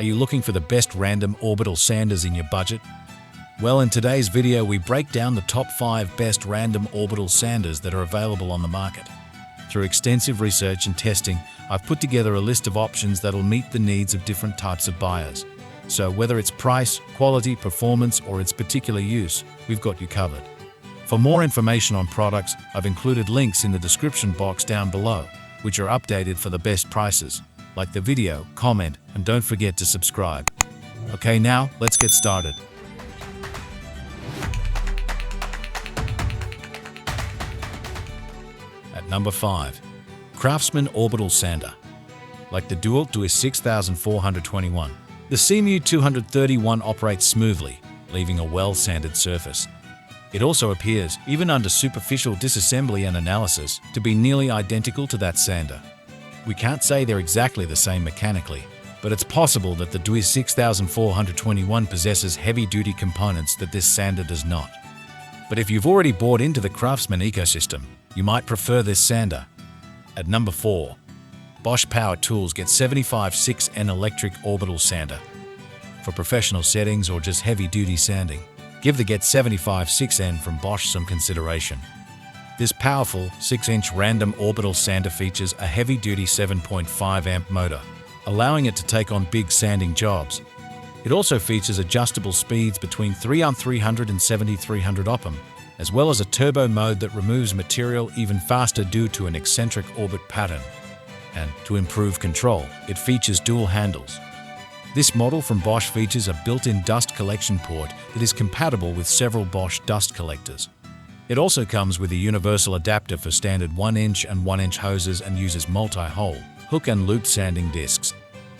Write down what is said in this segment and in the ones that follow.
Are you looking for the best random orbital sanders in your budget? Well, in today's video, we break down the top 5 best random orbital sanders that are available on the market. Through extensive research and testing, I've put together a list of options that'll meet the needs of different types of buyers. So whether it's price, quality, performance, or its particular use, we've got you covered. For more information on products, I've included links in the description box down below, which are updated for the best prices. Like the video, comment, and don't forget to subscribe. Okay, now let's get started. At number 5, CRAFTSMAN Orbital Sander. Like the DEWALT DEWALT 6421, the CMU 231 operates smoothly, leaving a well-sanded surface. It also appears, even under superficial disassembly and analysis, to be nearly identical to that sander. We can't say they're exactly the same mechanically, but it's possible that the DEWALT 6421 possesses heavy-duty components that this sander does not. But if you've already bought into the CRAFTSMAN ecosystem, you might prefer this sander. At number 4, BOSCH Power Tools Get 75-6N Electric Orbital Sander. For professional settings or just heavy-duty sanding, give the Get 75-6N from BOSCH some consideration. This powerful 6-inch random orbital sander features a heavy-duty 7.5 amp motor, allowing it to take on big sanding jobs. It also features adjustable speeds between 300 and 300 oppam, as well as a turbo mode that removes material even faster due to an eccentric orbit pattern. And to improve control, it features dual handles. This model from BOSCH features a built-in dust collection port that is compatible with several BOSCH dust collectors. It also comes with a universal adapter for standard 1-inch and 1-inch hoses and uses multi-hole, hook and loop sanding discs.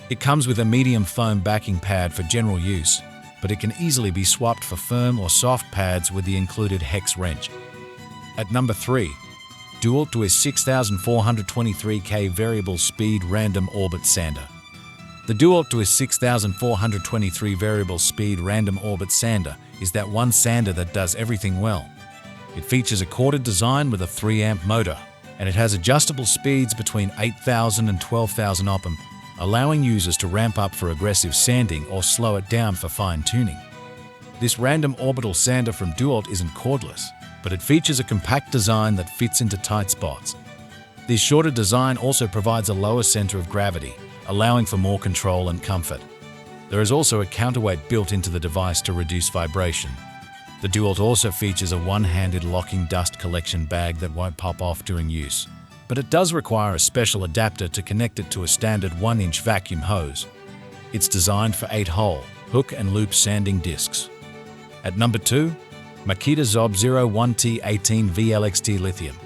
It comes with a medium foam backing pad for general use, but it can easily be swapped for firm or soft pads with the included hex wrench. At number 3, DEWALT DEWALT 6423K Variable Speed Random Orbit Sander. The DEWALT DEWALT 6423 Variable Speed Random Orbit Sander is that one sander that does everything well. It features a corded design with a 3-amp motor, and it has adjustable speeds between 8,000 and 12,000 oppam, allowing users to ramp up for aggressive sanding or slow it down for fine-tuning. This random orbital sander from DEWALT isn't cordless, but it features a compact design that fits into tight spots. This shorter design also provides a lower center of gravity, allowing for more control and comfort. There is also a counterweight built into the device to reduce vibration. The DEWALT also features a one-handed locking dust collection bag that won't pop off during use, but it does require a special adapter to connect it to a standard 1-inch vacuum hose. It's designed for 8-hole, hook and loop sanding discs. At number 2, Makita ZOB01T 18 VLXT Lithium.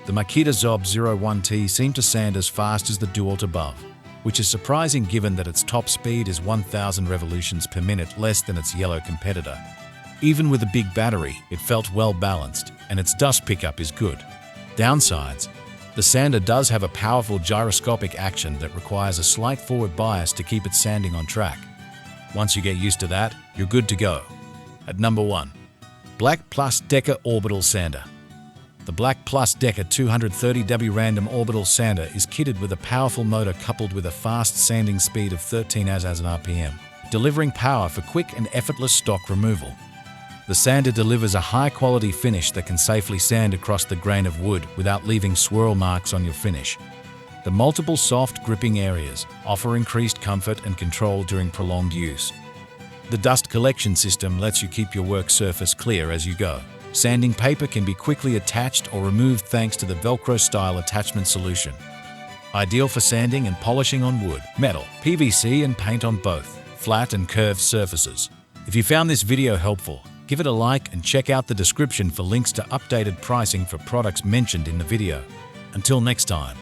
The Makita ZOB01T seemed to sand as fast as the DEWALT above, which is surprising given that its top speed is 1,000 revolutions per minute less than its yellow competitor. Even with a big battery, it felt well balanced, and its dust pickup is good. Downsides: the sander does have a powerful gyroscopic action that requires a slight forward bias to keep it sanding on track. Once you get used to that, you're good to go. At number 1, BLACK+DECKER Orbital Sander. The BLACK+DECKER 230W Random Orbital Sander is kitted with a powerful motor coupled with a fast sanding speed of 13,000 RPM, delivering power for quick and effortless stock removal. The sander delivers a high-quality finish that can safely sand across the grain of wood without leaving swirl marks on your finish. The multiple soft gripping areas offer increased comfort and control during prolonged use. The dust collection system lets you keep your work surface clear as you go. Sanding paper can be quickly attached or removed thanks to the Velcro-style attachment solution. Ideal for sanding and polishing on wood, metal, PVC, and paint on both flat and curved surfaces. If you found this video helpful, give it a like and check out the description for links to updated pricing for products mentioned in the video. Until next time.